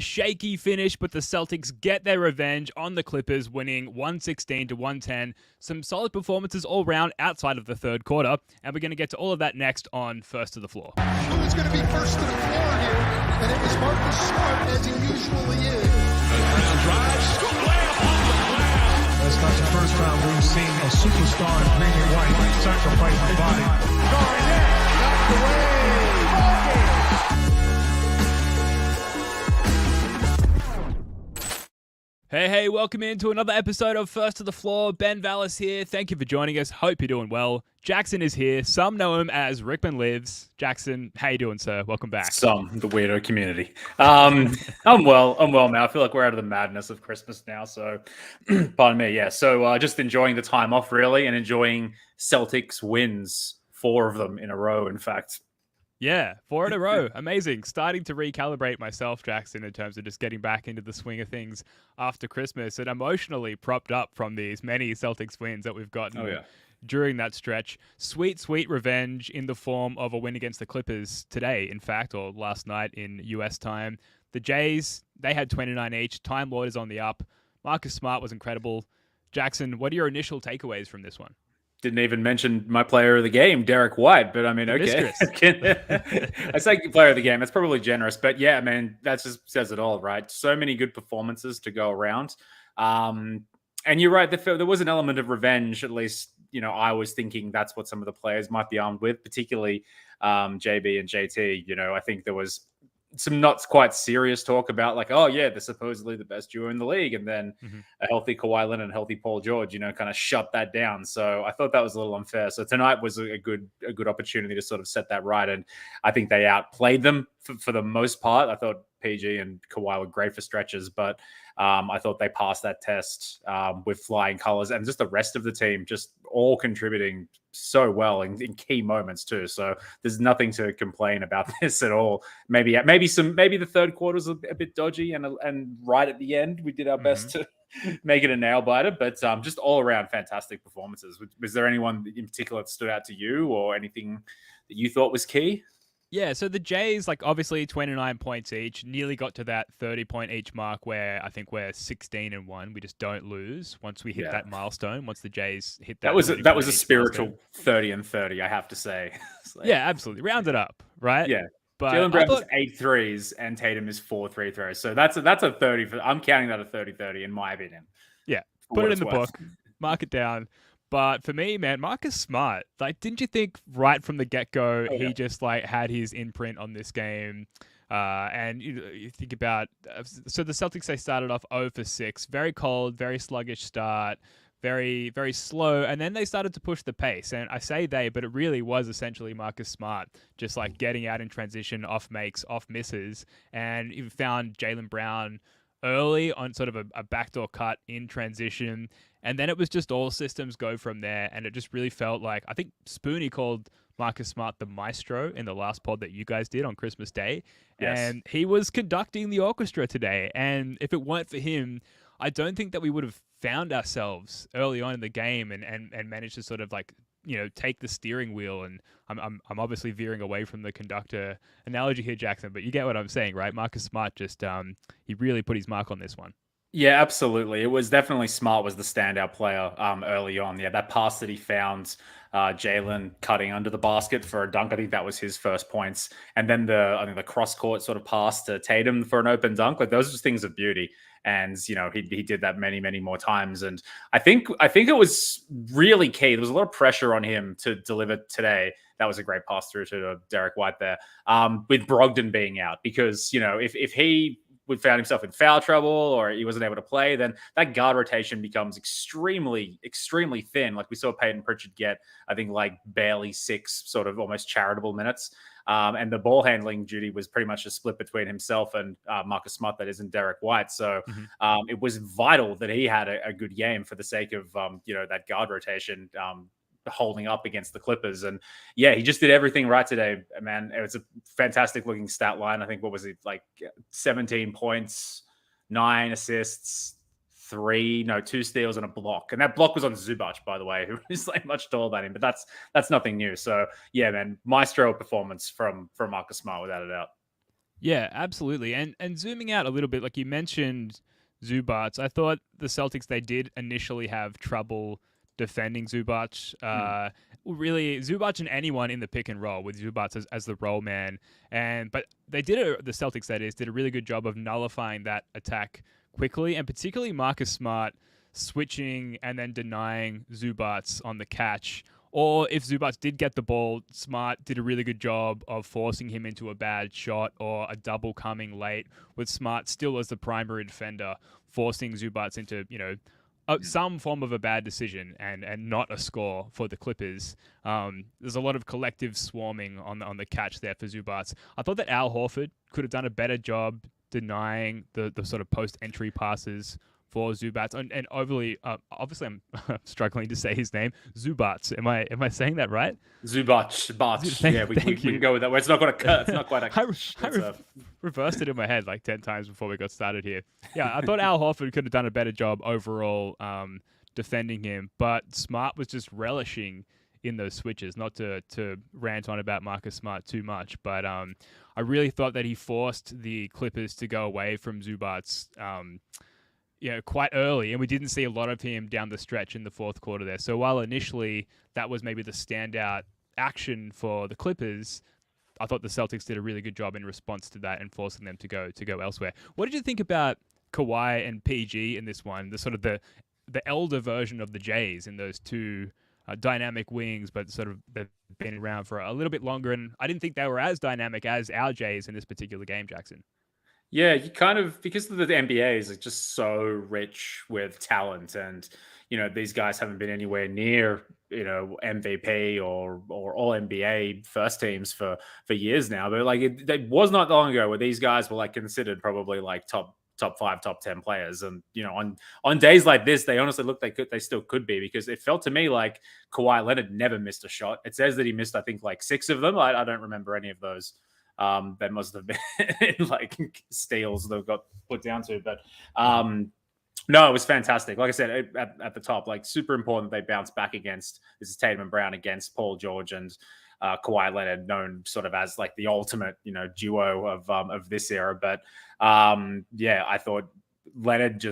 shaky finish, but the Celtics get their revenge on the Clippers, winning 116-110. Some solid performances all round outside of the third quarter, and we're going to get to all of that next on First to the Floor. Who is going to be first to the floor here? And it was Marcus Smart, as he usually is. Brown drives, layup off the glass. That's not the first time we've seen a superstar in green and white sacrifice his body. Garnett knocked away. Hey, welcome into another episode of First to the Floor. Ben Vallis here. Thank you for joining us. Hope you're doing well. Jackson is here. Some know him as Rickman Lives. Jackson, how you doing, sir? Welcome back. The weirdo community. I'm well, man. I feel like we're out of the madness of Christmas now, so pardon me. Yeah, so just enjoying the time off, really, and enjoying Celtics wins, 4 of them in a row, in fact. Yeah, 4 in a row. Amazing. Starting to recalibrate myself, Jackson, in terms of just getting back into the swing of things after Christmas and emotionally propped up from these many Celtics wins that we've gotten during that stretch. Sweet, sweet revenge in the form of a win against the Clippers today, in fact, or last night in US time. The Jays, they had 29 each. Timelord is on the up. Marcus Smart was incredible. Jackson, what are your initial takeaways from this one? Didn't even mention my player of the game, Derrick White, but I mean, okay. I say player of the game. That's probably generous, but yeah, man, that just says it all, right? So many good performances to go around. And you're right, there was an element of revenge, at least, I was thinking that's what some of the players might be armed with, particularly JB and JT. I think there was some not quite serious talk about like, oh yeah, they're supposedly the best duo in the league. And then a healthy Kawhi Leonard and a healthy Paul George, kind of shut that down. So I thought that was a little unfair. So tonight was a good opportunity to sort of set that right. And I think they outplayed them for the most part. I thought PG and Kawhi were great for stretches, but I thought they passed that test with flying colors, and just the rest of the team just all contributing so well in key moments too. So there's nothing to complain about this at all. Maybe the third quarter was a bit dodgy, and right at the end we did our best to make it a nail biter, but just all around fantastic performances. Was there anyone in particular that stood out to you, or anything that you thought was key? Yeah, so the Jays, obviously 29 points each, nearly got to that 30-point each mark where I think we're 16-1. We just don't lose once we hit that milestone. Once the Jays hit that, that was a spiritual 30-30, I have to say. Yeah, absolutely. Round it up, right? Yeah. But Jaylen Brown is 8 threes and Tatum is 4 free throws. So that's a 30. I'm counting that a 30-30 in my opinion. Yeah, put it in the book, mark it down. But for me, man, Marcus Smart, didn't you think right from the get-go, he just had his imprint on this game? And you think about, so the Celtics, they started off 0 for 6, very cold, very sluggish start, very, very slow. And then they started to push the pace. And I say they, but it really was essentially Marcus Smart, just getting out in transition, off makes, off misses. And you found Jaylen Brown early on sort of a backdoor cut in transition. And then it was just all systems go from there. And it just really felt like, I think Spoonie called Marcus Smart the Maestro in the last pod that you guys did on Christmas Day. Yes. And he was conducting the orchestra today. And if it weren't for him, I don't think that we would have found ourselves early on in the game and managed to sort of take the steering wheel. And I'm obviously veering away from the conductor analogy here, Jackson, but you get what I'm saying, right? Marcus Smart just, he really put his mark on this one. Yeah, absolutely. It was definitely Smart was the standout player early on. Yeah, that pass that he found Jaylen cutting under the basket for a dunk, I think that was his first points. And then the cross-court sort of pass to Tatum for an open dunk. Those are just things of beauty. And, he did that many, many more times. And I think it was really key. There was a lot of pressure on him to deliver today. That was a great pass through to Derrick White there, with Brogdon being out. Because, if he found himself in foul trouble or he wasn't able to play, then that guard rotation becomes extremely, extremely thin. We saw Peyton Pritchard get, I think, barely 6 sort of almost charitable minutes. And the ball handling duty was pretty much a split between himself and Marcus Smart, that isn't Derrick White. So it was vital that he had a good game for the sake of, that guard rotation holding up against the Clippers. And yeah, he just did everything right today, man. It was a fantastic looking stat line. I think, what was it, 17 points, 9 assists, 2 steals and a block. And that block was on Zubac, by the way, who is much taller than him, but that's nothing new. So yeah, man, Maestro performance from Marcus Smart without a doubt. Yeah, absolutely. And zooming out a little bit, like you mentioned Zubats, I thought the Celtics, they did initially have trouble defending Zubac. Really, Zubac and anyone in the pick and roll with Zubac as the roll man. But they the Celtics, that is, did a really good job of nullifying that attack quickly, and particularly Marcus Smart switching and then denying Zubac on the catch. Or if Zubac did get the ball, Smart did a really good job of forcing him into a bad shot or a double coming late, with Smart still as the primary defender, forcing Zubac into, some form of a bad decision and not a score for the Clippers. There's a lot of collective swarming on the catch there for Zubac. I thought that Al Horford could have done a better job denying the sort of post-entry passes for Zubats, and overly obviously I'm struggling to say his name. Zubats. Am I saying that right? Zubac. Yeah, we can go with that. It's not quite a. It's not quite a. Reversed it in my head like 10 times before we got started here. Yeah, I thought Al Horford could have done a better job overall defending him, but Smart was just relishing in those switches. Not to rant on about Marcus Smart too much, but I really thought that he forced the Clippers to go away from Zubats. Quite early, and we didn't see a lot of him down the stretch in the fourth quarter there. So while initially that was maybe the standout action for the Clippers, I thought the Celtics did a really good job in response to that and forcing them to go elsewhere. What did you think about Kawhi and PG in this one? The sort of the elder version of the Jays in those two dynamic wings, but sort of they've been around for a little bit longer, and I didn't think they were as dynamic as our Jays in this particular game, Jackson. Yeah, you kind of, because the NBA is just so rich with talent, and these guys haven't been anywhere near MVP or all NBA first teams for years now. But like it was not long ago where these guys were like considered probably like top 5, top 10 players, and on days like this, they honestly look they still could be, because it felt to me like Kawhi Leonard never missed a shot. It says that he missed, I think, like 6 of them. I don't remember any of those. That must have been like steals that got put down to, but no, it was fantastic. Like I said at the top, like super important they bounced back against, this is Tatum and Brown against Paul George and Kawhi Leonard, known sort of as like the ultimate duo of this era. But yeah, I thought Leonard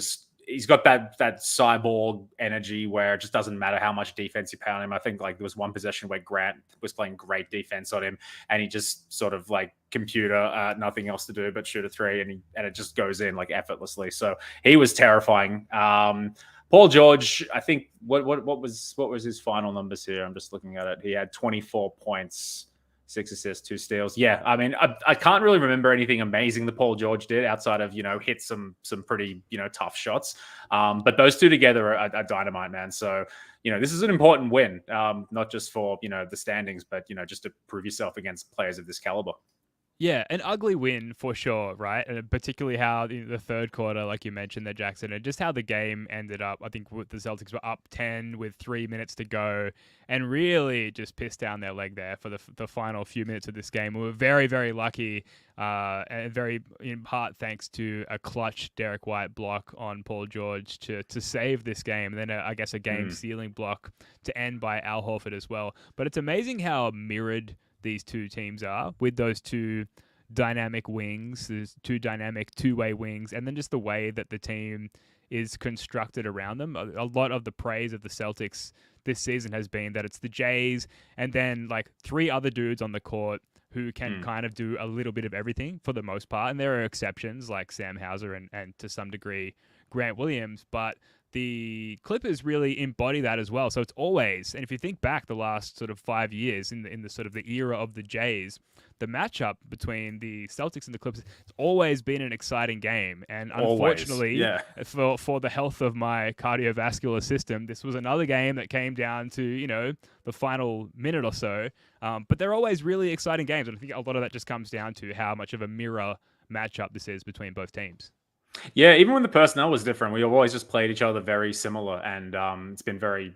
he's got that cyborg energy where it just doesn't matter how much defense you pay on him. I think like there was one possession where Grant was playing great defense on him, and he just sort of like computer, nothing else to do but shoot a three, and it just goes in like effortlessly. So he was terrifying. Paul George, I think what was his final numbers here? I'm just looking at it. He had 24 points. 6 assists, 2 steals. Yeah, I mean, I can't really remember anything amazing that Paul George did outside of, hit some pretty, tough shots. But those two together are dynamite, man. So, this is an important win, not just for, the standings, but, just to prove yourself against players of this caliber. Yeah, an ugly win for sure, right? And particularly how the third quarter, like you mentioned there, Jackson, and just how the game ended up. I think the Celtics were up 10 with 3 minutes to go and really just pissed down their leg there for the final few minutes of this game. We were very, very lucky, and very in part thanks to a clutch Derrick White block on Paul George to save this game. And then I guess a game-sealing block to end by Al Horford as well. But it's amazing how mirrored these two teams are, with those two dynamic wings, there's two dynamic two-way wings, and then just the way that the team is constructed around them. A lot of the praise of the Celtics this season has been that it's the Jays and then like 3 other dudes on the court who can kind of do a little bit of everything for the most part. And there are exceptions like Sam Hauser and to some degree Grant Williams, but the Clippers really embody that as well. So it's always, and if you think back the last sort of 5 years in the sort of the era of the Jays, the matchup between the Celtics and the Clippers, it's always been an exciting game. And unfortunately, for the health of my cardiovascular system, this was another game that came down to, the final minute or so. But they're always really exciting games. And I think a lot of that just comes down to how much of a mirror matchup this is between both teams. Yeah, even when the personnel was different, we always just played each other very similar, and it's been very,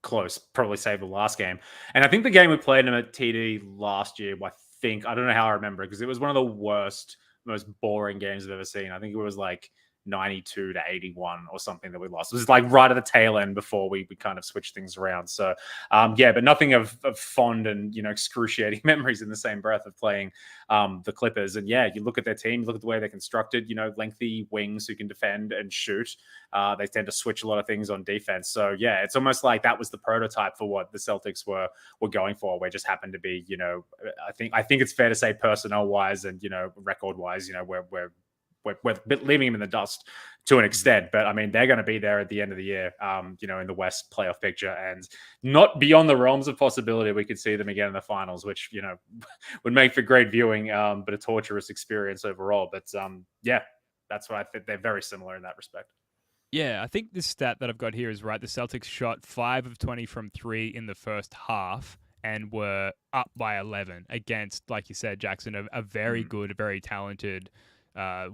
close, probably save the last game. And I think the game we played them at TD last year, I don't know how I remember it, because it was one of the worst, most boring games I've ever seen. I think it was like 92 to 81 or something that we lost. It was like right at the tail end before we kind of switched things around. So but nothing of fond and excruciating memories in the same breath of playing the Clippers. And you look at their team, look at the way they're constructed, lengthy wings who can defend and shoot. They tend to switch a lot of things on defense. So it's almost like that was the prototype for what the Celtics were going for. We just happened to be, I think it's fair to say personnel wise and record wise, we're leaving him in the dust to an extent, but I mean, they're going to be there at the end of the year, in the West playoff picture, and not beyond the realms of possibility. We could see them again in the finals, which, would make for great viewing, but a torturous experience overall. But that's what I think. They're very similar in that respect. Yeah, I think this stat that I've got here is right. The Celtics shot 5 of 20 from 3 in the first half and were up by 11 against, like you said, Jackson, a very good, very talented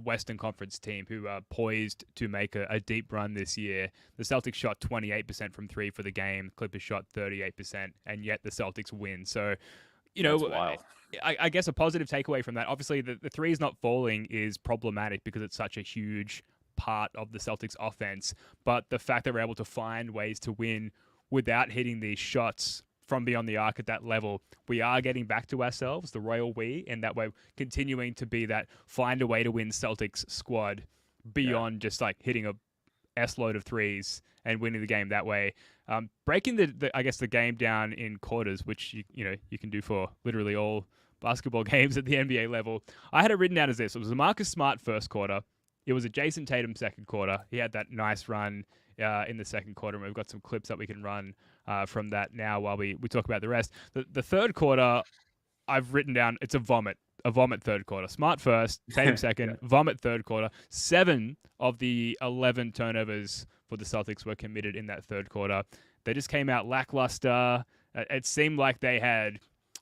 Western Conference team who are poised to make a deep run this year. The Celtics shot 28% from 3 for the game. Clippers shot 38%, and yet the Celtics win. So, I guess a positive takeaway from that, obviously the 3 is not falling is problematic because it's such a huge part of the Celtics offense. But the fact that we're able to find ways to win without hitting these shots from beyond the arc at that level, we are getting back to ourselves, the royal we, and that way continuing to be that find a way to win Celtics squad beyond just like hitting a S-load of threes and winning the game that way. Breaking the game down in quarters, which you can do for literally all basketball games at the NBA level. I had it written down as this. It was a Marcus Smart first quarter. It was a Jason Tatum second quarter. He had that nice run in the second quarter, and we've got some clips that we can run from that now while we talk about the rest. The third quarter, I've written down, it's a vomit third quarter. Smart first, Tatum second, vomit third quarter. 7 of the 11 turnovers for the Celtics were committed in that third quarter. They just came out lackluster. It seemed like they had,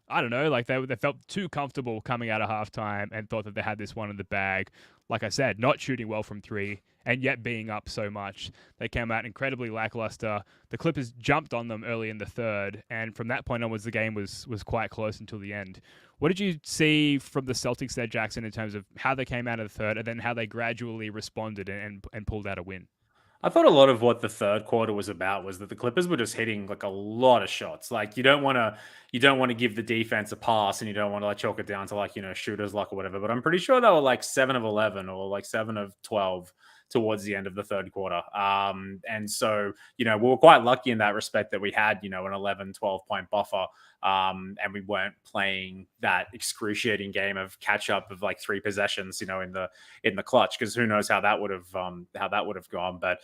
I don't know, like they felt too comfortable coming out of halftime and thought that they had this one in the bag. Like I said, not shooting well from 3 and yet being up so much. They came out incredibly lackluster. The Clippers jumped on them early in the third, and from that point onwards, the game was quite close until the end. What did you see from the Celtics there, Jackson, in terms of how they came out of the third and then how they gradually responded and pulled out a win? I thought a lot of what the third quarter was about was that the Clippers were just hitting like a lot of shots. Like you don't want to give the defense a pass, and you don't want to like chalk it down to like shooters luck or whatever. But I'm pretty sure they were like 7 of 11 or like 7 of 12 towards the end of the third quarter. And so, we were quite lucky in that respect that we had, an 11, 12 point buffer. And we weren't playing that excruciating game of catch up of like 3 possessions, in the clutch, because who knows how that would have gone. But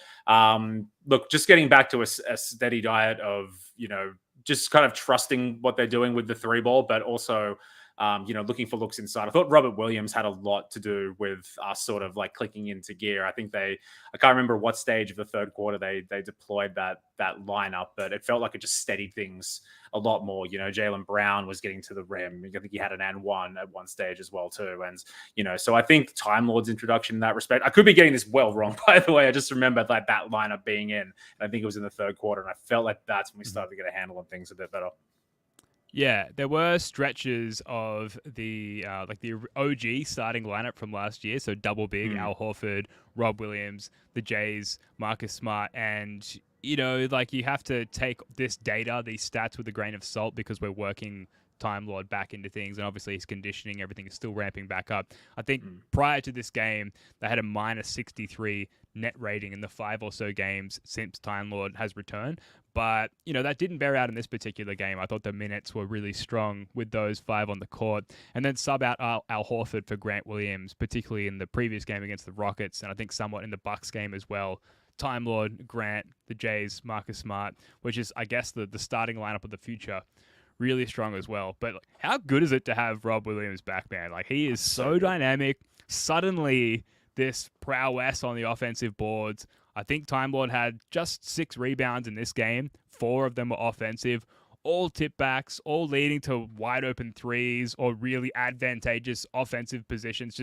look, just getting back to a steady diet of, just kind of trusting what they're doing with the 3 ball, but also, looking for looks inside. I thought Robert Williams had a lot to do with us sort of like clicking into gear. I think I can't remember what stage of the third quarter they deployed that lineup, but it felt like it just steadied things a lot more. Jaylen Brown was getting to the rim. I think he had an N1 at one stage as well too. And, so I think Time Lord's introduction in that respect, I could be getting this well wrong, by the way. I just remember like that lineup being in, and I think it was in the third quarter. And I felt like that's when we started to get a handle on things a bit better. Yeah, there were stretches of the OG starting lineup from last year. So double big, Al Horford, Rob Williams, the Jays, Marcus Smart. And, you have to take this data, these stats with a grain of salt because we're working Timelord back into things. And obviously his conditioning, everything is still ramping back up. I think prior to this game, they had a minus 63 net rating in the 5 or so games since Timelord has returned. But, that didn't bear out in this particular game. I thought the minutes were really strong with those 5 on the court. And then sub out Al Horford for Grant Williams, particularly in the previous game against the Rockets, and I think somewhat in the Bucks game as well. Time Lord, Grant, the Jays, Marcus Smart, which is, I guess, the starting lineup of the future. Really strong as well. But how good is it to have Rob Williams back, man? Like, he is so dynamic. Suddenly, this prowess on the offensive boards. I think Time Lord had just 6 rebounds in this game. 4 of them were offensive. All tip backs, all leading to wide open threes or really advantageous offensive positions,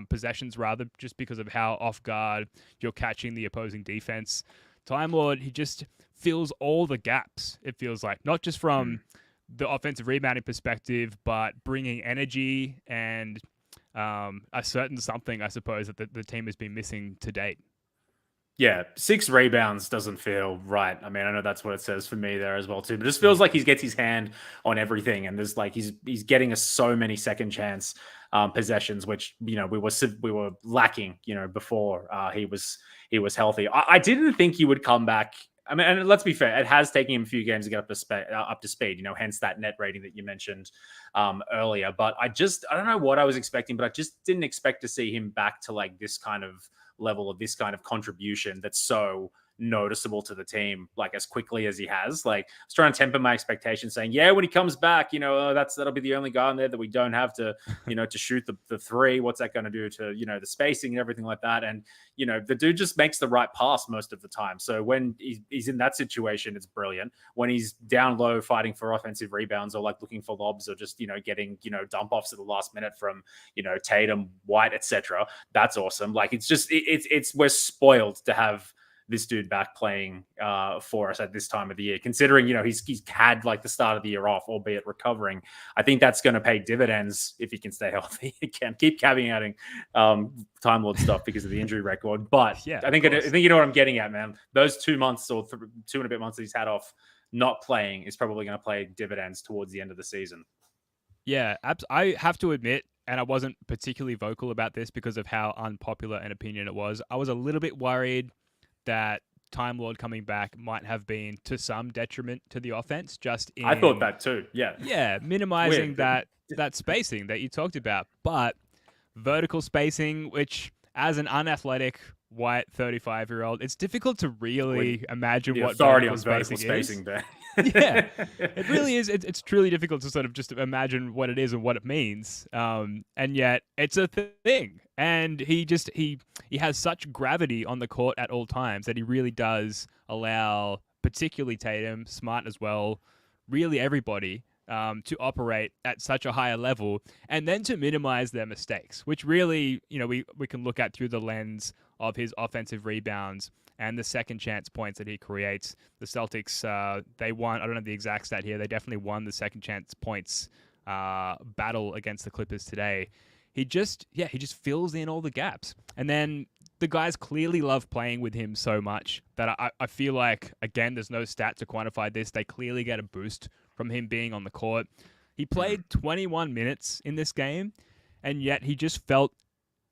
possessions rather, just because of how off guard you're catching the opposing defense. Time Lord, he just fills all the gaps, it feels like, not just from the offensive rebounding perspective, but bringing energy and a certain something, I suppose, that the team has been missing to date. Yeah, 6 rebounds doesn't feel right. I mean, I know that's what it says for me there as well too, but it just feels like he gets his hand on everything, and there's like he's getting us so many second chance possessions, which we were lacking, before he was healthy. I didn't think he would come back. I mean, and let's be fair, it has taken him a few games to get up to speed. Hence that net rating that you mentioned earlier. But I don't know what I was expecting, but I just didn't expect to see him back to like this kind of level of this kind of contribution that's so noticeable to the team, like as quickly as he has. Like, I was trying to temper my expectations, saying, yeah, when he comes back, that'll be the only guy in there that we don't have to, to shoot the three. What's that going to do to, the spacing and everything like that? And, the dude just makes the right pass most of the time. So when he's in that situation, it's brilliant. When he's down low fighting for offensive rebounds or like looking for lobs or just, getting, dump offs at the last minute from, Tatum, White, etc. That's awesome. Like, it's just, we're spoiled to have this dude back playing for us at this time of the year, considering, he's had like the start of the year off, albeit recovering. I think that's going to pay dividends if he can stay healthy. He can keep caveating Timelord stuff because of the injury record. But yeah, I think you know what I'm getting at, man. Those 2 months or 2 and a bit months that he's had off not playing is probably going to play dividends towards the end of the season. Yeah, I have to admit, and I wasn't particularly vocal about this because of how unpopular an opinion it was, I was a little bit worried that Time Lord coming back might have been to some detriment to the offense. I thought that too. Yeah. Yeah, minimizing that spacing that you talked about. But vertical spacing, which as an unathletic white 35-year-old, it's difficult to really imagine what vertical spacing is. Yeah, it really is. It's truly difficult to sort of just imagine what it is and what it means. And yet it's a thing. And he has such gravity on the court at all times that he really does allow, particularly Tatum, Smart as well, really everybody to operate at such a higher level, and then to minimize their mistakes, which really, we can look at through the lens of his offensive rebounds and the second chance points that he creates. The Celtics, they won, I don't know the exact stat here, they definitely won the second chance points battle against the Clippers today. He just fills in all the gaps. And then the guys clearly love playing with him so much that I feel like, again, there's no stat to quantify this. They clearly get a boost from him being on the court. He played 21 minutes in this game, and yet he just felt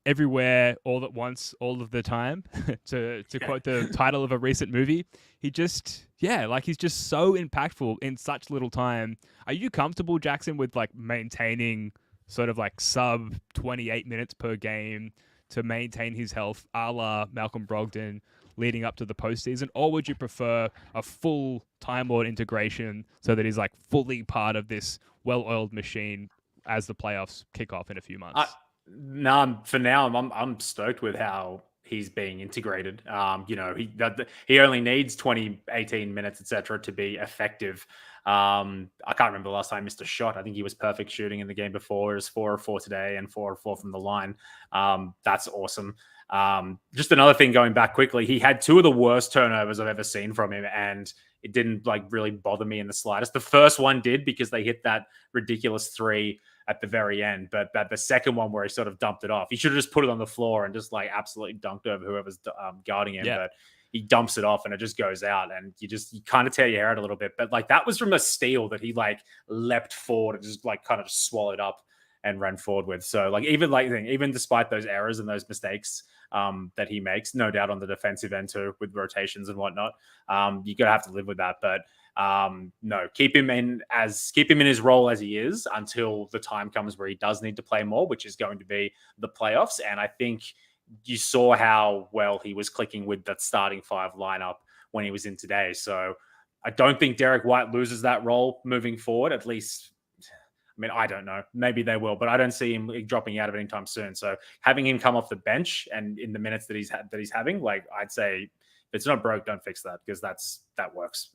everywhere all at once, all of the time, to quote the title of a recent movie. He's just so impactful in such little time. Are you comfortable, Jackson, with like maintaining sort of like sub 28 minutes per game to maintain his health, a la Malcolm Brogdon leading up to the postseason? Or would you prefer a full Time Lord integration so that he's like fully part of this well-oiled machine as the playoffs kick off in a few months? For now, I'm stoked with how he's being integrated. He only needs 20, 18 minutes, etc., to be effective. I can't remember the last time he missed a shot. I think he was perfect shooting in the game before. It was 4 of 4 today and 4 of 4 from the line. That's awesome. Just another thing going back quickly, he had 2 of the worst turnovers I've ever seen from him, and it didn't like really bother me in the slightest. The first one did because they hit that ridiculous 3 at the very end, but the second one where he sort of dumped it off, he should have just put it on the floor and just like absolutely dunked over whoever's guarding him. Yeah. But he dumps it off and it just goes out, and you kind of tear your hair out a little bit. But like that was from a steal that he like leapt forward and just like kind of swallowed up and ran forward with. So like even despite those errors and those mistakes that he makes, no doubt on the defensive end too with rotations and whatnot, you gotta have to live with that. But no, keep him in his role as he is until the time comes where he does need to play more, which is going to be the playoffs. And I think you saw how well he was clicking with that starting 5 lineup when he was in today. So I don't think Derrick White loses that role moving forward. At least, I mean, I don't know. Maybe they will, but I don't see him dropping out of it anytime soon. So having him come off the bench and in the minutes that he's having, like I'd say, if it's not broke, don't fix that, because that works.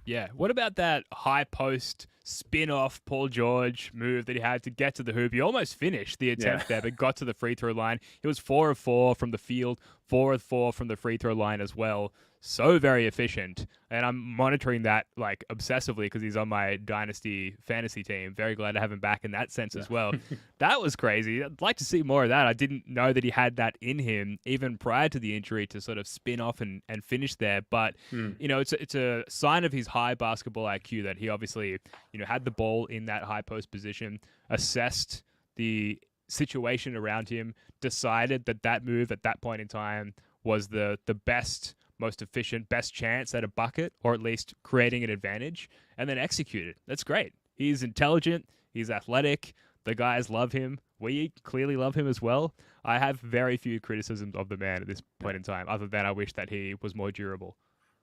Yeah. What about that high post spin off Paul George move that he had to get to the hoop. He almost finished the attempt there, but got to the free throw line. He was 4 of 4 from the field, 4 of 4 from the free throw line as well. So very efficient. And I'm monitoring that like obsessively because he's on my Dynasty fantasy team. Very glad to have him back in that sense as well. That was crazy. I'd like to see more of that. I didn't know that he had that in him even prior to the injury to sort of spin off and finish there. But, you know, it's a sign of his high basketball IQ that he obviously, you know, had the ball in that high post position, assessed the situation around him, decided that move at that point in time was the best, most efficient, best chance at a bucket, or at least creating an advantage, and then executed. That's great. He's intelligent. He's athletic. The guys love him. We clearly love him as well. I have very few criticisms of the man at this point in time, other than I wish that he was more durable.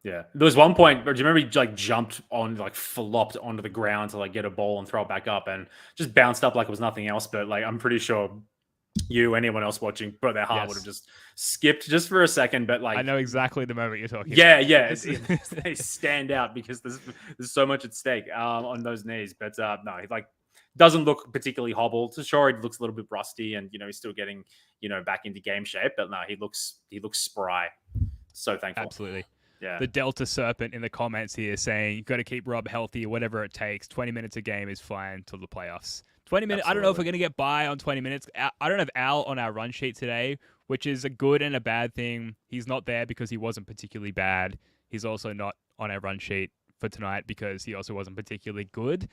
Yeah. There was one point, do you remember he like jumped on, like flopped onto the ground to like get a ball and throw it back up and just bounced up like it was nothing else. But like, I'm pretty sure anyone else watching, but their heart would have just skipped just for a second. But like, I know exactly the moment you're talking about. Yeah. They stand out because there's so much at stake on those knees. But no, he like doesn't look particularly hobbled. Sure, he looks a little bit rusty, and you know he's still getting back into game shape. But no, he looks spry. So thankful. Absolutely. Yeah. The Delta Serpent in the comments here saying you've got to keep Rob healthy or whatever it takes. 20 minutes a game is fine till the playoffs. 20 minutes. Absolutely. I don't know if we're going to get by on 20 minutes. I don't have Al on our run sheet today, which is a good and a bad thing. He's not there because he wasn't particularly bad. He's also not on our run sheet for tonight because he also wasn't particularly good.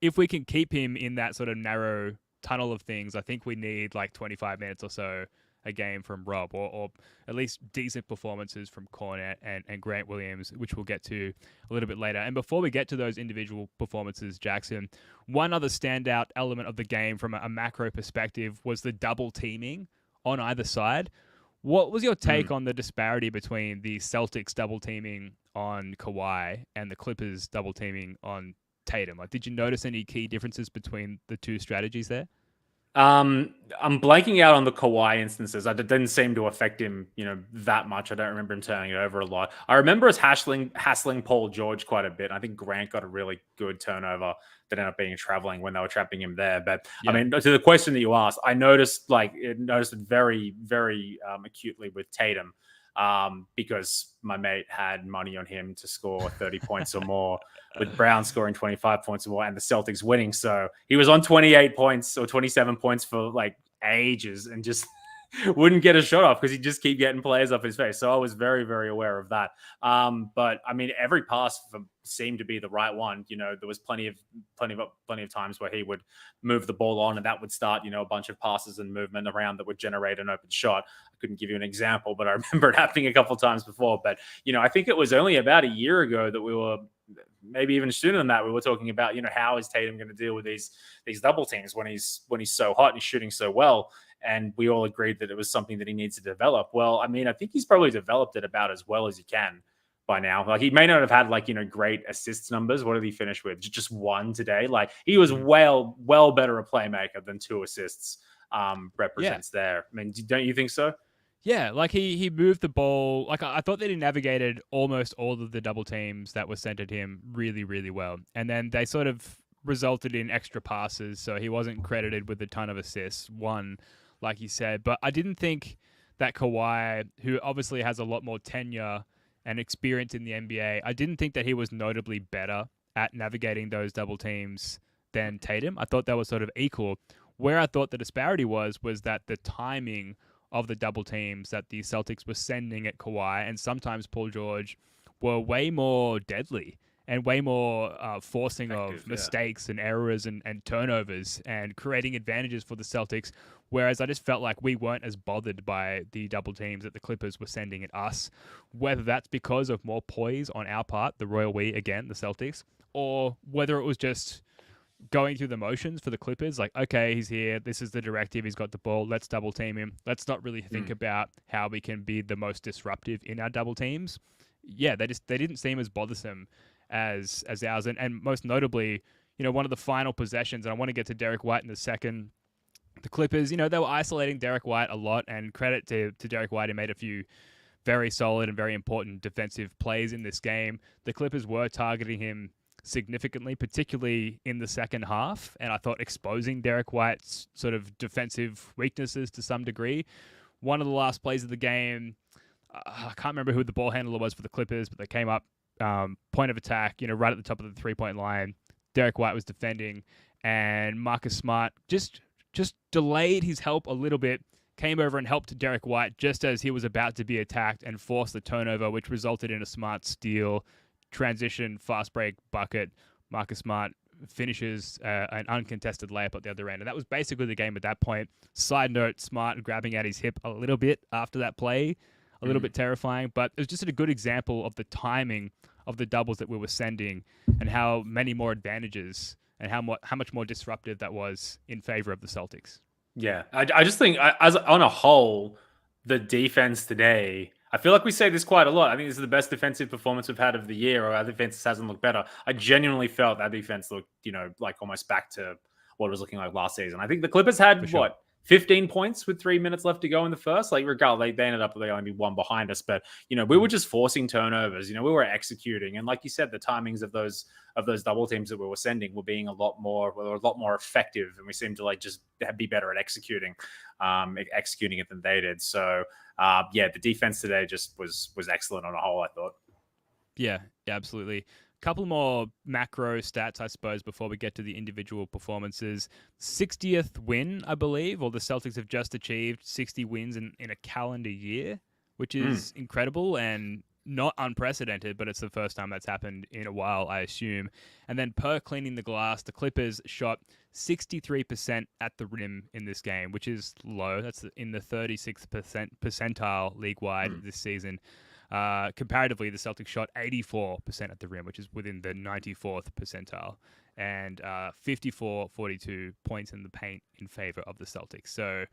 If we can keep him in that sort of narrow tunnel of things, I think we need like 25 minutes or so a game from Rob, or at least decent performances from Cornet and Grant Williams, which we'll get to a little bit later. And before we get to those individual performances, Jackson, one other standout element of the game from a macro perspective was the double teaming on either side. What was your take on the disparity between the Celtics double teaming on Kawhi and the Clippers double teaming on Tatum? Like, did you notice any key differences between the two strategies there? I'm blanking out on the Kawhi instances. It didn't seem to affect him, that much. I don't remember him turning it over a lot. I remember us hassling Paul George quite a bit. I think Grant got a really good turnover that ended up being traveling when they were trapping him there. But yeah. I mean, to the question that you asked, I noticed it very, very acutely with Tatum. Because my mate had money on him to score 30 points or more, with Brown scoring 25 points or more and the Celtics winning. So he was on 28 points or 27 points for like ages and just wouldn't get a shot off because he'd just keep getting players off his face. So I was very, very aware of that. But I mean, every pass seemed to be the right one. There was plenty of times where he would move the ball on and that would start, a bunch of passes and movement around that would generate an open shot. I couldn't give you an example, but I remember it happening a couple of times before. But, I think it was only about a year ago that we were, maybe even sooner than that, we were talking about, how is Tatum going to deal with these double teams when he's so hot and he's shooting so well? And we all agreed that it was something that he needs to develop. Well, I mean, I think he's probably developed it about as well as he can by now. Like, he may not have had great assists numbers. What did he finish with? Just one today. Like, he was well better a playmaker than 2 assists represents there. I mean, don't you think so? Yeah, like he moved the ball. Like, I thought that he navigated almost all of the double teams that were sent at him really, really well. And then they sort of resulted in extra passes, so he wasn't credited with a ton of assists. One, like you said. But I didn't think that Kawhi, who obviously has a lot more tenure and experience in the NBA, I didn't think that he was notably better at navigating those double teams than Tatum. I thought that was sort of equal. Where I thought the disparity was that the timing of the double teams that the Celtics were sending at Kawhi and sometimes Paul George were way more deadly and way more forcing of mistakes and errors and turnovers and creating advantages for the Celtics. Whereas I just felt like we weren't as bothered by the double teams that the Clippers were sending at us, whether that's because of more poise on our part, the royal we, again, the Celtics, or whether it was just going through the motions for the Clippers. Like, okay, he's here. This is the directive. He's got the ball. Let's double team him. Let's not really think about how we can be the most disruptive in our double teams. Yeah, they didn't seem as bothersome as ours. And most notably, one of the final possessions, and I want to get to Derrick White in a second. The Clippers, they were isolating Derrick White a lot, and credit to Derrick White. He made a few very solid and very important defensive plays in this game. The Clippers were targeting him significantly, particularly in the second half. And I thought exposing Derrick White's sort of defensive weaknesses to some degree. One of the last plays of the game, I can't remember who the ball handler was for the Clippers, but they came up, point of attack, right at the top of the 3-point line. Derrick White was defending, and Marcus Smart just delayed his help a little bit, came over and helped Derrick White just as he was about to be attacked and forced the turnover, which resulted in a Smart steal, transition, fast break, bucket. Marcus Smart finishes an uncontested layup at the other end. And that was basically the game at that point. Side note, Smart grabbing at his hip a little bit after that play, a little bit terrifying, but it was just a good example of the timing of the doubles that we were sending and how many more advantages and how much more disruptive that was in favor of the Celtics. Yeah, I just think as on a whole, the defense today, I feel like we say this quite a lot. I think this is the best defensive performance we've had of the year, or our defense hasn't looked better. I genuinely felt that defense looked, like almost back to what it was looking like last season. I think the Clippers had, 15 points with 3 minutes left to go in the first. Like, regardless, they ended up with only one behind us. But, we were just forcing turnovers. We were executing. And like you said, the timings of those double teams that we were sending were being a lot more effective. And we seemed to just be better at executing it than they did. So, the defense today just was excellent on a whole, I thought. Yeah, absolutely. Couple more macro stats, I suppose, before we get to the individual performances. 60th win, I believe, or the Celtics have just achieved 60 wins in a calendar year, which is incredible and not unprecedented, but it's the first time that's happened in a while, I assume. And then per cleaning the glass, the Clippers shot 63% at the rim in this game, which is low. That's in the 36th percentile league-wide this season. Comparatively, the Celtics shot 84% at the rim, which is within the 94th percentile, and 54-42 points in the paint in favor of the Celtics. So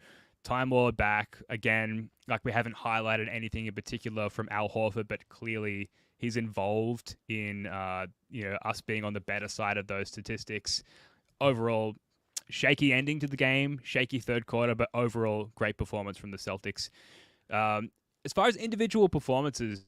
Timelord back again. Like, we haven't highlighted anything in particular from Al Horford, but clearly he's involved in us being on the better side of those statistics. Overall, shaky ending to the game, shaky third quarter, but overall great performance from the Celtics. As far as individual performances,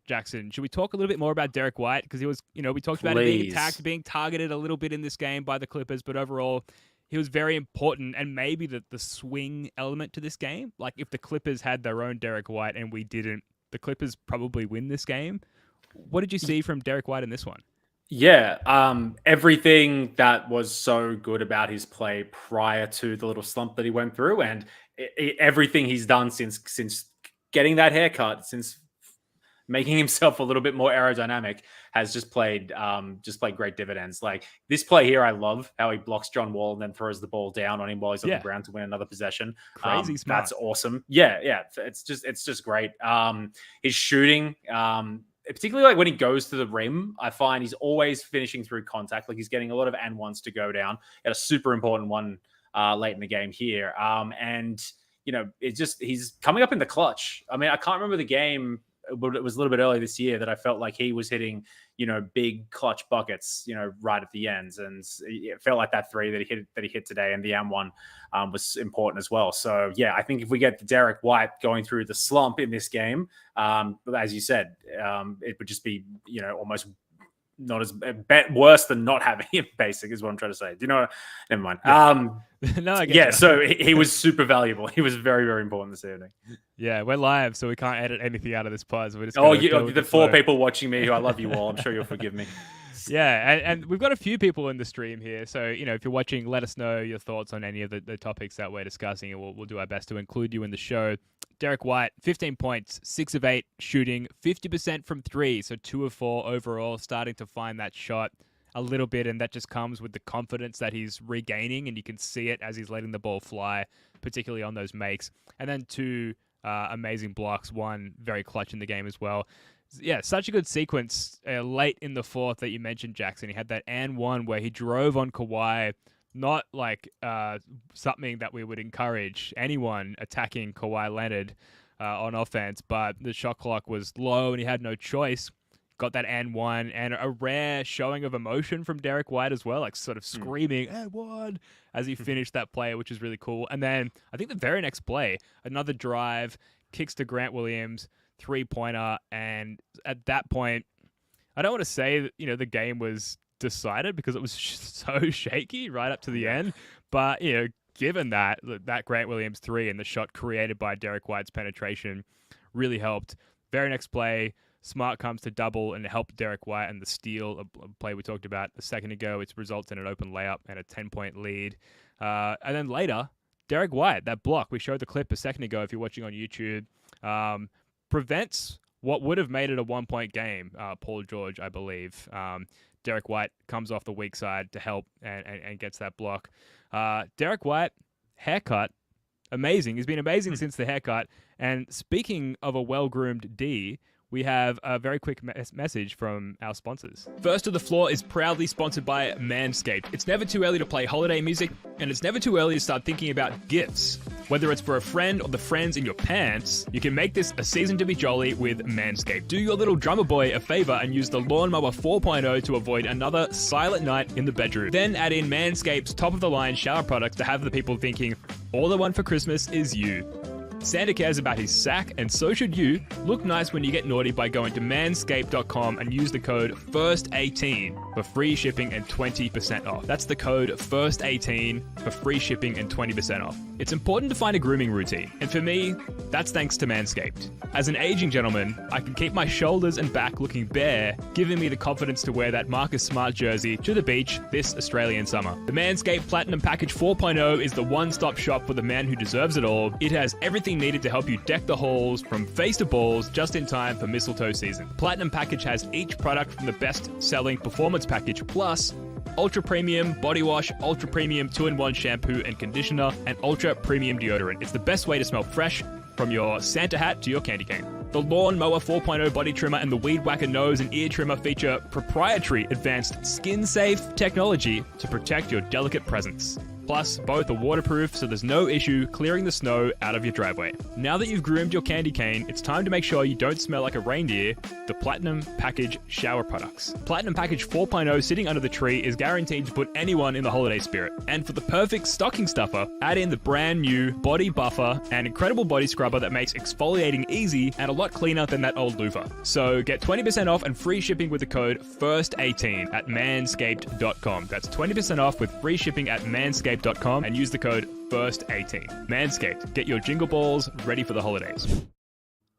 Jackson, should we talk a little bit more about Derrick White? Because he was, we talked about him being attacked, being targeted a little bit in this game by the Clippers, but overall, he was very important and maybe the swing element to this game. Like, if the Clippers had their own Derrick White and we didn't, the Clippers probably win this game. What did you see from Derrick White in this one? Yeah, everything that was so good about his play prior to the little slump that he went through, and everything he's done since getting that haircut, since making himself a little bit more aerodynamic, has just played great dividends. Like, this play here, I love how he blocks John Wall and then throws the ball down on him while he's on the ground to win another possession. Crazy smart. That's awesome. Yeah, it's just great. His shooting, particularly like when he goes to the rim, I find he's always finishing through contact. Like, he's getting a lot of and ones to go down. He had a super important one late in the game here. And he's coming up in the clutch. I mean, I can't remember the game, but it was a little bit early this year that I felt like he was hitting, big clutch buckets, right at the ends. And it felt like that three that he hit today, and the M1 was important as well. So yeah, I think if we get the Derrick White going through the slump in this game, as you said, it would just be, almost not as worse than not having him, basic is what I'm trying to say. Do you know? Never mind. No, I get you. So he was super valuable. He was very, very important this evening. Yeah, we're live, so we can't edit anything out of this pod. So we're just the four people watching me who I love you all. I'm sure you'll forgive me. Yeah, and we've got a few people in the stream here. So, if you're watching, let us know your thoughts on any of the topics that we're discussing, and we'll do our best to include you in the show. Derrick White, 15 points, 6 of 8 shooting, 50% from 3, so 2 of 4 overall, starting to find that shot a little bit, and that just comes with the confidence that he's regaining, and you can see it as he's letting the ball fly, particularly on those makes. And then 2 amazing blocks, 1 very clutch in the game as well. Yeah, such a good sequence late in the fourth that you mentioned, Jackson. He had that and 1 where he drove on Kawhi. Not like something that we would encourage anyone attacking Kawhi Leonard on offense, but the shot clock was low and he had no choice. Got that and 1, and a rare showing of emotion from Derrick White as well, like sort of screaming and 1 as he finished that play, which is really cool. And then I think the very next play, another drive, kicks to Grant Williams, 3-pointer, and at that point, I don't want to say that, the game was decided because it was so shaky right up to the end. But, given that Grant Williams 3 and the shot created by Derrick White's penetration really helped. Very next play, Smart comes to double and help Derrick White, and the steal, a play we talked about a second ago, it results in an open layup and a 10-point lead. And then later, Derrick White, that block, we showed the clip a second ago if you're watching on YouTube, prevents what would have made it a 1-point game. Paul George, I believe. Derrick White comes off the weak side to help and gets that block. Derrick White, haircut, amazing. He's been amazing since the haircut. And speaking of a well-groomed D, we have a very quick message from our sponsors. First to the Floor is proudly sponsored by Manscaped. It's never too early to play holiday music, and it's never too early to start thinking about gifts. Whether it's for a friend or the friends in your pants, you can make this a season to be jolly with Manscaped. Do your little drummer boy a favor and use the Lawnmower 4.0 to avoid another silent night in the bedroom. Then add in Manscaped's top-of-the-line shower products to have the people thinking, all I want for Christmas is you. Santa cares about his sack, and so should you. Look nice when you get naughty by going to manscaped.com and use the code FIRST18 for free shipping and 20% off. That's the code FIRST18 for free shipping and 20% off. It's important to find a grooming routine, and for me, that's thanks to Manscaped. As an aging gentleman, I can keep my shoulders and back looking bare, giving me the confidence to wear that Marcus Smart jersey to the beach this Australian summer. The Manscaped Platinum Package 4.0 is the one-stop shop for the man who deserves it all. It has everything needed to help you deck the halls from face to balls just in time for mistletoe season. Platinum Package has each product from the best-selling Performance Package Plus, Ultra Premium Body Wash, Ultra Premium 2-in-1 Shampoo and Conditioner, and Ultra Premium Deodorant. It's the best way to smell fresh from your Santa hat to your candy cane. The Lawn Mower 4.0 Body Trimmer and the Weed Whacker Nose and Ear Trimmer feature proprietary advanced skin-safe technology to protect your delicate presence. Plus, both are waterproof, so there's no issue clearing the snow out of your driveway. Now that you've groomed your candy cane, it's time to make sure you don't smell like a reindeer. The Platinum Package shower products. Platinum Package 4.0 sitting under the tree is guaranteed to put anyone in the holiday spirit. And for the perfect stocking stuffer, add in the brand new Body Buffer, an incredible body scrubber that makes exfoliating easy and a lot cleaner than that old loofah. So get 20% off and free shipping with the code FIRST18 at manscaped.com. That's 20% off with free shipping at manscaped.com and use the code FIRST18. Manscaped, get your jingle balls ready for the holidays.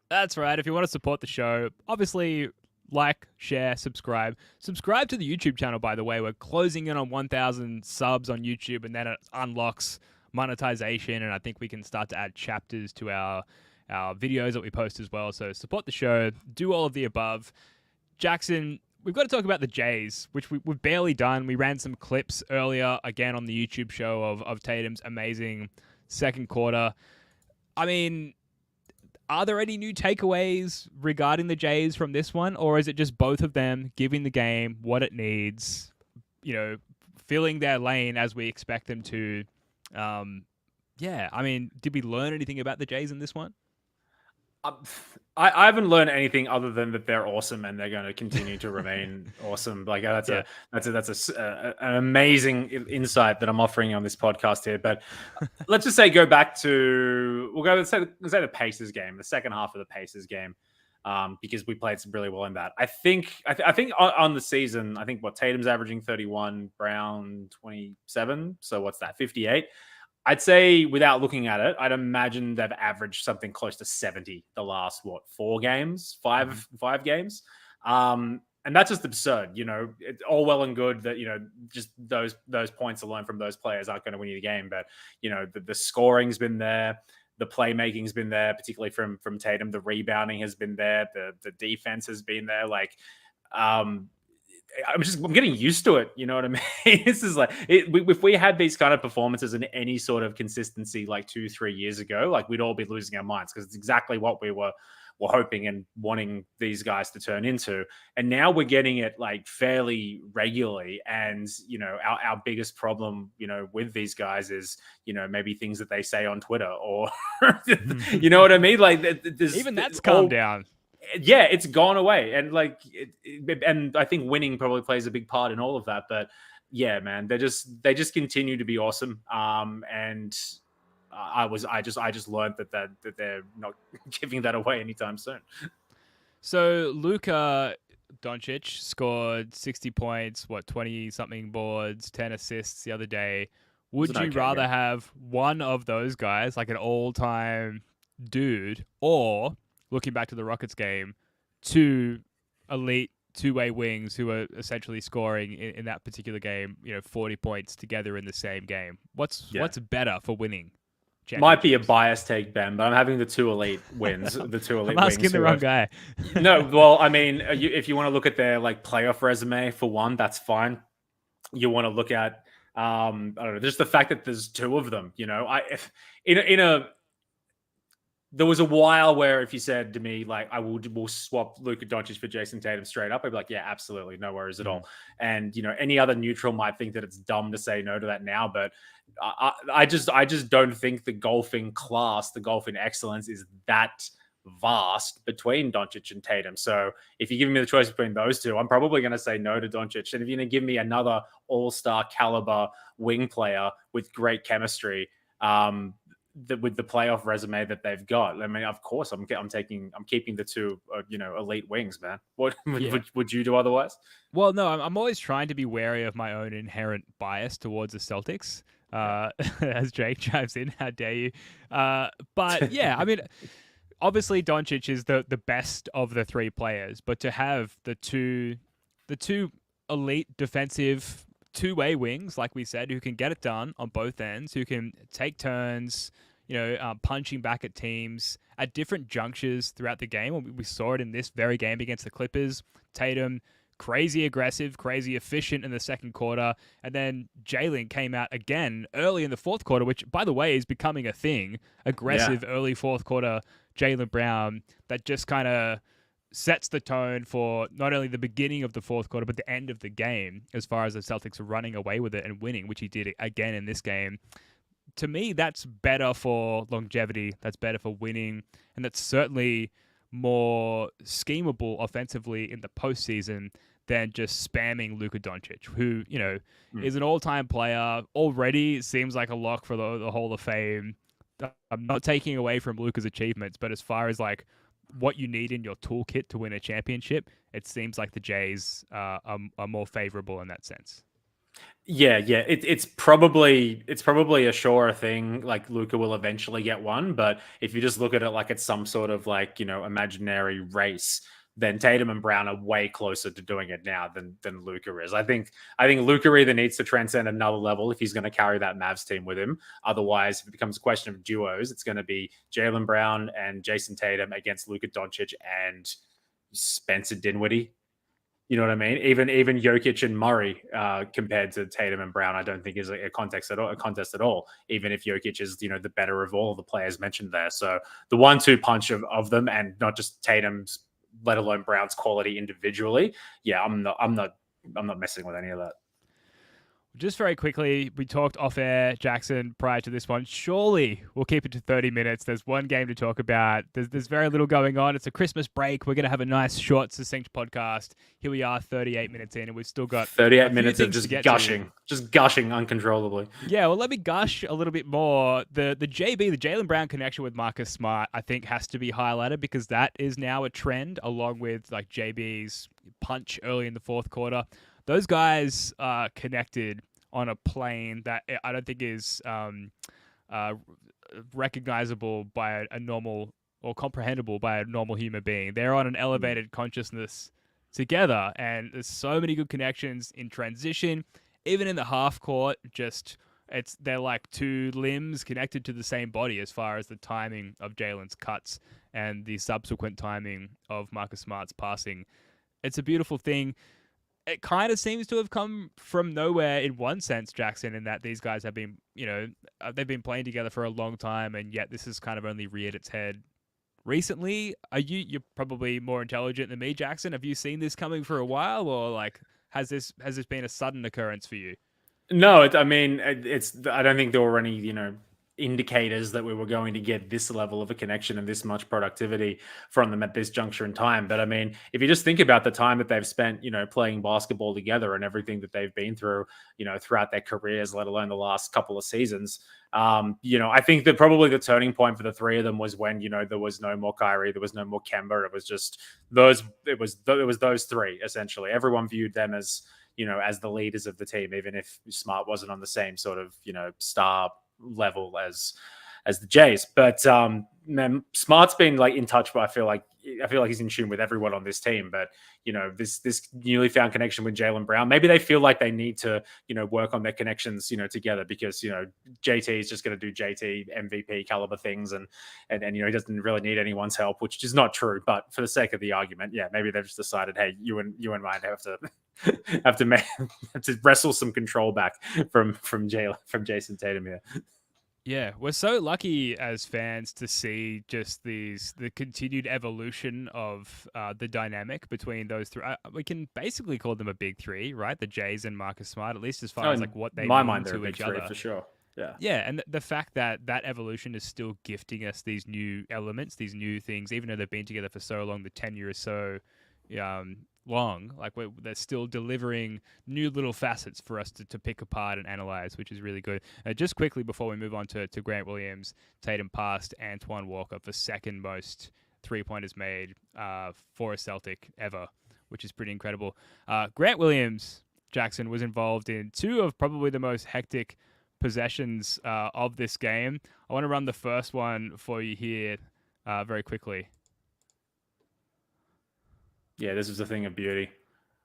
That's right. If you want to support the show, obviously like, share, subscribe. Subscribe to the YouTube channel, by the way. We're closing in on 1,000 subs on YouTube, and then it unlocks monetization, and I think we can start to add chapters to our videos that we post as well. So support the show. Do all of the above. Jackson, we've got to talk about the Jays, which we've barely done. We ran some clips earlier, again, on the YouTube show of Tatum's amazing second quarter. I mean, are there any new takeaways regarding the Jays from this one, or is it just both of them giving the game what it needs, filling their lane as we expect them to? I mean, did we learn anything about the Jays in this one? I haven't learned anything other than that they're awesome and they're going to continue to remain awesome. Like that's an amazing insight that I'm offering on this podcast here. But let's just say let's say the Pacers game, the second half of the Pacers game, because we played really well in that. I think on the season, Tatum's averaging 31, Brown 27. So what's that? 58. I'd say, without looking at it, I'd imagine they've averaged something close to 70 the last, five games. And that's just absurd. It's all well and good that, just those points alone from those players aren't going to win you the game. But, the scoring's been there. The playmaking's been there, particularly from Tatum. The rebounding has been there. The defense has been there. I'm getting used to it. You know what I mean? This is if we had these kind of performances in any sort of consistency 2-3 years ago, we'd all be losing our minds, because it's exactly what we were hoping and wanting these guys to turn into. And now we're getting it fairly regularly. And, our biggest problem, with these guys is, maybe things that they say on Twitter or, you know what I mean? Even that's calmed down. Yeah, it's gone away, and and I think winning probably plays a big part in all of that. But yeah, man, they just continue to be awesome. And I just learned that they're not giving that away anytime soon. So Luka, Doncic scored 60 points, 20-something boards, 10 assists the other day. Would you rather have one of those guys, like an all-time dude, or, looking back to the Rockets game, two elite two-way wings who are essentially scoring in that particular game, 40 points together in the same game? What's better for winning? Might be a biased take, Ben, but I'm having the two elite wins. The two elite I'm wings. asking the wrong guy. No, well, I mean, if you want to look at their like playoff resume for one, that's fine. You want to look at, I don't know, just the fact that there's two of them. There was a while where if you said to me, like, we'll swap Luka Doncic for Jason Tatum straight up, I'd be like, yeah, absolutely. No worries at all. And, any other neutral might think that it's dumb to say no to that now, but I just don't think the golfing class, the golfing excellence is that vast between Doncic and Tatum. So if you give me the choice between those two, I'm probably going to say no to Doncic. And if you're going to give me another all-star caliber wing player with great chemistry, with the playoff resume that they've got, I mean, of course, I'm keeping the two, elite wings, man. What would you do otherwise? Well, no, I'm always trying to be wary of my own inherent bias towards the Celtics. As Jake chimes in, how dare you? But yeah, I mean, obviously Doncic is the best of the three players, but to have the two elite defensive two-way wings, like we said, who can get it done on both ends, who can take turns, punching back at teams at different junctures throughout the game. We saw it in this very game against the Clippers. Tatum, crazy aggressive, crazy efficient in the second quarter. And then Jalen came out again early in the fourth quarter, which, by the way, is becoming a thing. Aggressive early fourth quarter Jalen Brown that just kind of sets the tone for not only the beginning of the fourth quarter, but the end of the game as far as the Celtics are running away with it and winning, which he did again in this game. To me, that's better for longevity. That's better for winning. And that's certainly more schemable offensively in the postseason than just spamming Luka Doncic, who, is an all-time player, already seems like a lock for the Hall of Fame. I'm not taking away from Luka's achievements, but as far as like what you need in your toolkit to win a championship, it seems like the Jays are more favorable in that sense. Yeah. It's probably a sure thing. Like Luka will eventually get one, but if you just look at it like it's some sort of like imaginary race, then Tatum and Brown are way closer to doing it now than Luka is. I think Luka either needs to transcend another level if he's going to carry that Mavs team with him. Otherwise, if it becomes a question of duos, it's going to be Jaylen Brown and Jason Tatum against Luka Doncic and Spencer Dinwiddie. You know what I mean? Even Jokic and Murray compared to Tatum and Brown, I don't think is a contest at all. Even if Jokic is the better of all the players mentioned there. So the 1-2 punch of them, and not just Tatum's, let alone Brown's quality individually. Yeah, I'm not messing with any of that. Just very quickly, we talked off air, Jackson, prior to this one. Surely we'll keep it to 30 minutes. There's one game to talk about. There's very little going on. It's a Christmas break. We're going to have a nice, short, succinct podcast. Here we are, 38 minutes in, and we've still got 38 minutes of just gushing uncontrollably. Yeah, well, let me gush a little bit more. The Jaylen Brown connection with Marcus Smart, I think, has to be highlighted because that is now a trend, along with like JB's punch early in the fourth quarter. Those guys are connected on a plane that I don't think is recognizable by a normal or comprehensible by a normal human being. They're on an elevated consciousness together, and there's so many good connections in transition, even in the half court. They're like two limbs connected to the same body as far as the timing of Jalen's cuts and the subsequent timing of Marcus Smart's passing. It's a beautiful thing. It kind of seems to have come from nowhere in one sense, Jackson, in that these guys have been, they've been playing together for a long time, and yet this has kind of only reared its head recently. You're probably more intelligent than me, Jackson. Have you seen this coming for a while, or like has this been a sudden occurrence for you? No, I don't think there were any, indicators that we were going to get this level of a connection and this much productivity from them at this juncture in time. But I mean, if you just think about the time that they've spent, playing basketball together and everything that they've been through, throughout their careers, let alone the last couple of seasons, I think that probably the turning point for the three of them was when, there was no more Kyrie, there was no more Kemba. It was just it was those three, essentially. Everyone viewed them as, as the leaders of the team, even if Smart wasn't on the same sort of, star level as the Jays. But man, Smart's been like in touch, but I feel like he's in tune with everyone on this team. But this newly found connection with Jaylen Brown, maybe they feel like they need to work on their connections together, because JT is just going to do JT MVP caliber things, and he doesn't really need anyone's help, which is not true. But for the sake of the argument, yeah, maybe they've just decided, hey, you and mine have to wrestle some control back from Jason Tatum here. Yeah, we're so lucky as fans to see just the continued evolution of the dynamic between those three. We can basically call them a big three, right? The Jays and Marcus Smart, at least as far as like what they mean to each other. For sure. Yeah. Yeah, and the fact that evolution is still gifting us these new elements, these new things, even though they've been together for so long, the tenure is so long, like they're still delivering new little facets for us to pick apart and analyze, which is really good. Just quickly before we move on to Grant Williams, Tatum passed Antoine Walker for second most three-pointers made for a Celtic ever, which is pretty incredible. Grant Williams, Jackson, was involved in two of probably the most hectic possessions of this game. I want to run the first one for you here very quickly. Yeah, this is a thing of beauty.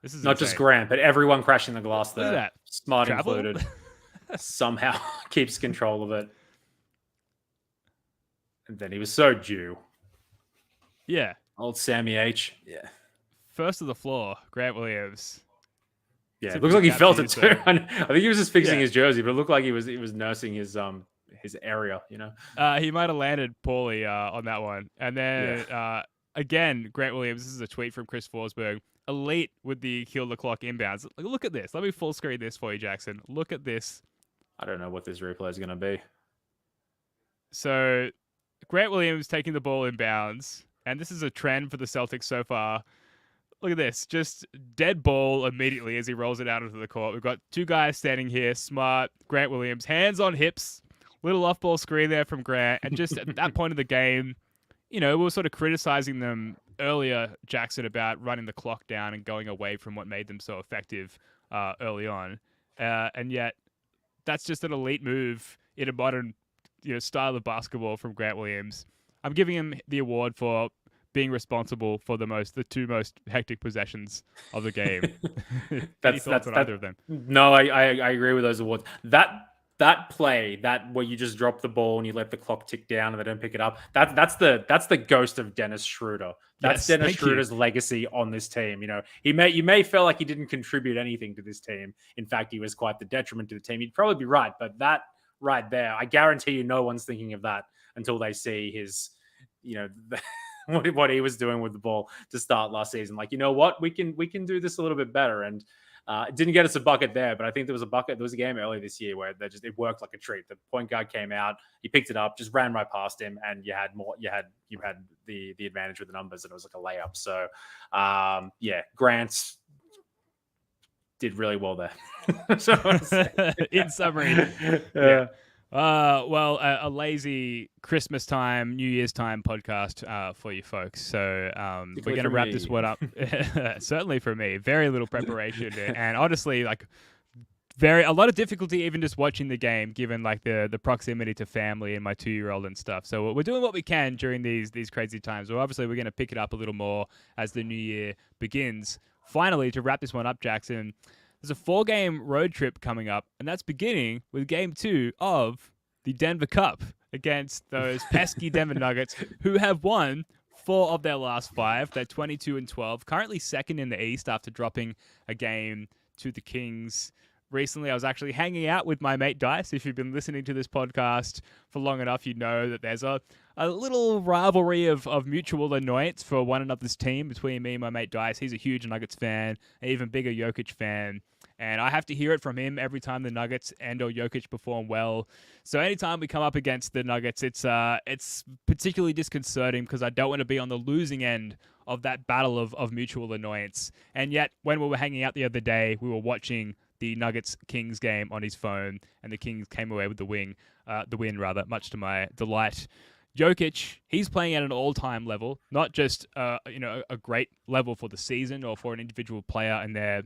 This is not insane. just Grant, but everyone crashing the glass there. Look at that. Smart Travel? included. Somehow keeps control of it. And then he was so due. Yeah. Old Sammy H. Yeah. First to the floor, Grant Williams. Yeah, it looks like he felt it too. I think he was just fixing his jersey, but it looked like he was nursing his area, He might have landed poorly on that one. And then again, Grant Williams, this is a tweet from Chris Forsberg. Elite with the kill the clock inbounds. Look at this. Let me full screen this for you, Jackson. Look at this. I don't know what this replay is going to be. So, Grant Williams taking the ball inbounds, and this is a trend for the Celtics so far. Look at this. Just dead ball immediately as he rolls it out onto the court. We've got two guys standing here, Smart, Grant Williams, hands on hips, little off-ball screen there from Grant, and just at that point of the game, we were sort of criticizing them earlier, Jackson, about running the clock down and going away from what made them so effective early on. And yet, that's just an elite move in a modern style of basketball from Grant Williams. I'm giving him the award for being responsible for the two most hectic possessions of the game. Any thoughts on either of them? No, I agree with those awards. That play, where you just drop the ball and you let the clock tick down and they don't pick it up, that's the ghost of Dennis Schroeder. That's Dennis Schroeder's legacy on this team. You may feel like he didn't contribute anything to this team. In fact, he was quite the detriment to the team. You'd probably be right, but that right there, I guarantee you, no one's thinking of that until they see his, what he was doing with the ball to start last season. Like, you know what, we can do this a little bit better. And it didn't get us a bucket there, but I think there was a game earlier this year where it worked like a treat. The point guard came out, he picked it up, just ran right past him, and you had the advantage with the numbers, and it was like a layup. So Grant did really well there. In summary. Yeah. A lazy Christmas time, New Year's time podcast for you folks. So we're going to wrap this one up. Certainly for me, very little preparation, and honestly, a lot of difficulty even just watching the game, given like the proximity to family and my 2-year-old and stuff. So we're doing what we can during these crazy times. Well, obviously we're going to pick it up a little more as the new year begins. Finally, to wrap this one up, Jackson, there's a 4-game road trip coming up, and that's beginning with Game 2 of the Denver Cup against those pesky Denver Nuggets, who have won 4 of their last 5. They're 22-12, currently second in the East after dropping a game to the Kings. Recently, I was actually hanging out with my mate Dice. If you've been listening to this podcast for long enough, you know that there's a little rivalry of mutual annoyance for one another's team between me and my mate Dice. He's a huge Nuggets fan, an even bigger Jokic fan. And I have to hear it from him every time the Nuggets and or Jokic perform well. So anytime we come up against the Nuggets, it's particularly disconcerting because I don't want to be on the losing end of that battle of mutual annoyance. And yet, when we were hanging out the other day, we were watching the Nuggets-Kings game on his phone, and the Kings came away with the win, much to my delight. Jokic, he's playing at an all-time level, not just a great level for the season or for an individual player in their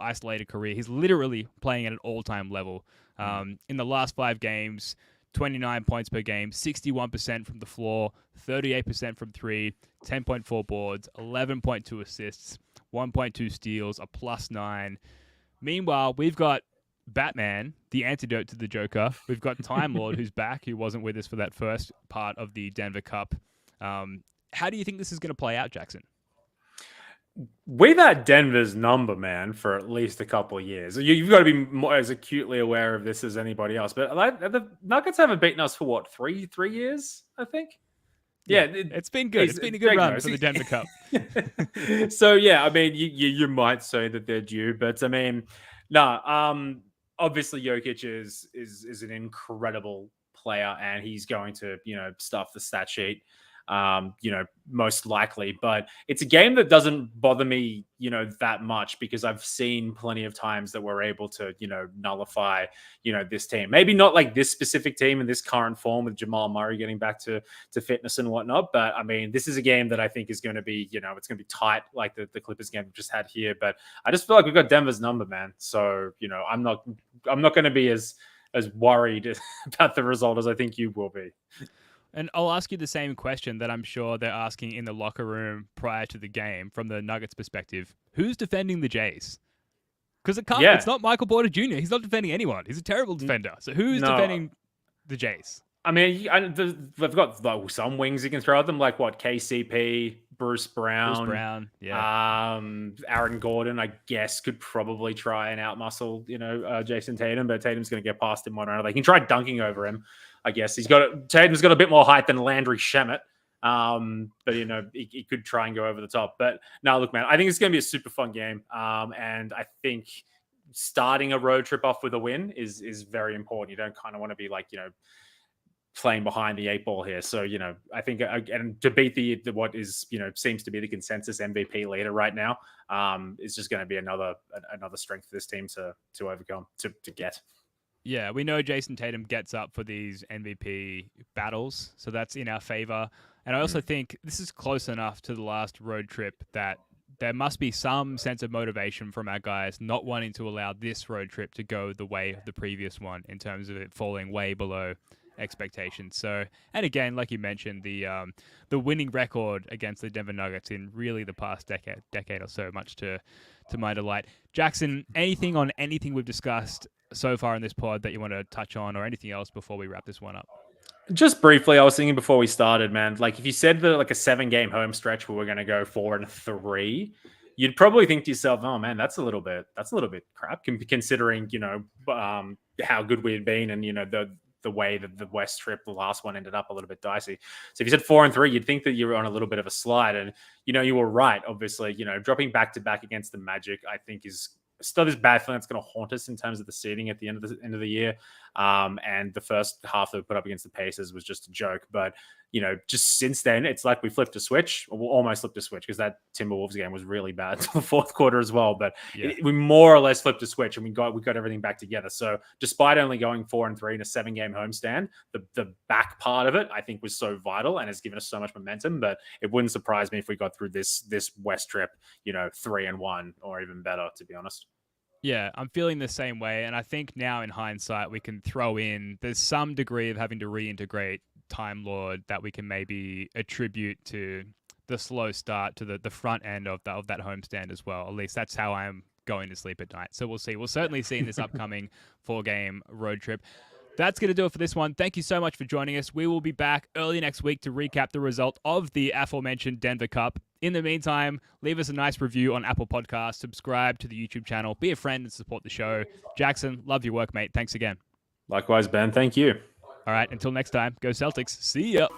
isolated career. He's literally playing at an all-time level. In the last 5 games, 29 points per game, 61% from the floor, 38% from 3, 10.4 boards, 11.2 assists, 1.2 steals, a +9. Meanwhile, we've got Batman, the antidote to the Joker. We've got Timelord, who's back, who wasn't with us for that first part of the Denver Cup. How do you think this is going to play out, Jackson? We've had Denver's number, man, for at least a couple of years. You've got to be more as acutely aware of this as anybody else. But the Nuggets haven't beaten us for what, three years, I think. Yeah, it's been good. It's been a good run for the Denver Cup. So yeah, I mean, you might say that they're due, but I mean, obviously Jokic is an incredible player, and he's going to stuff the stat sheet. Most likely, but it's a game that doesn't bother me, that much because I've seen plenty of times that we're able to, nullify, this team. Maybe not like this specific team in this current form with Jamal Murray getting back to fitness and whatnot. But I mean, this is a game that I think is going to be, it's going to be tight like the Clippers game we just had here. But I just feel like we've got Denver's number, man. So, I'm not going to be as worried about the result as I think you will be. And I'll ask you the same question that I'm sure they're asking in the locker room prior to the game from the Nuggets perspective. Who's defending the Jays? Because it's not Michael Porter Jr. He's not defending anyone. He's a terrible defender. So who's defending the Jays? I mean, they've got like some wings you can throw at them, like what, KCP, Bruce Brown, yeah. Aaron Gordon, I guess, could probably try and outmuscle, Jason Tatum, but Tatum's going to get past him one or another. He can try dunking over him, I guess. Tatum's got a bit more height than Landry Shamet, but he could try and go over the top. But no, look, man, I think it's going to be a super fun game, and I think starting a road trip off with a win is very important. You don't kind of want to be like playing behind the 8 ball here. So, I think, and to beat the what is, seems to be the consensus MVP leader right now, is just going to be another strength for this team to overcome, to get. Yeah, we know Jason Tatum gets up for these MVP battles, so that's in our favor. And I also think this is close enough to the last road trip that there must be some sense of motivation from our guys not wanting to allow this road trip to go the way of the previous one in terms of it falling way below expectations. So, and again, like you mentioned, the winning record against the Denver Nuggets in really the past decade or so, much to my delight. Jackson, anything on anything we've discussed so far in this pod that you want to touch on, or anything else before we wrap this one up? Just briefly, I was thinking before we started, man, like if you said that like a 7-game home stretch where we're going to go 4-3, you'd probably think to yourself, oh man, that's a little bit crap considering, how good we had been and, the way that the West trip, the last one, ended up a little bit dicey. So if you said 4-3, you'd think that you were on a little bit of a slide. And, you were right, obviously, dropping back-to-back against the Magic, I think is still this bad feeling that's going to haunt us in terms of the seeding at the end of the year. And the first half that we put up against the Pacers was just a joke. But, just since then, it's like we flipped a switch, or almost flipped a switch, because that Timberwolves game was really bad until the fourth quarter as well. But we more or less flipped a switch, and we got everything back together. So despite only going 4-3 in a 7-game homestand, the back part of it, I think, was so vital and has given us so much momentum. But it wouldn't surprise me if we got through this West trip, 3-1 or even better, to be honest. Yeah, I'm feeling the same way. And I think now in hindsight, we can throw in, there's some degree of having to reintegrate Timelord that we can maybe attribute to the slow start to the front end of that homestand as well. At least that's how I'm going to sleep at night. So we'll see. We'll certainly see in this upcoming 4-game road trip. That's going to do it for this one. Thank you so much for joining us. We will be back early next week to recap the result of the aforementioned Denver Cup. In the meantime, leave us a nice review on Apple Podcasts, subscribe to the YouTube channel, be a friend and support the show. Jackson, love your work, mate. Thanks again. Likewise, Ben. Thank you. All right, until next time, go Celtics. See ya.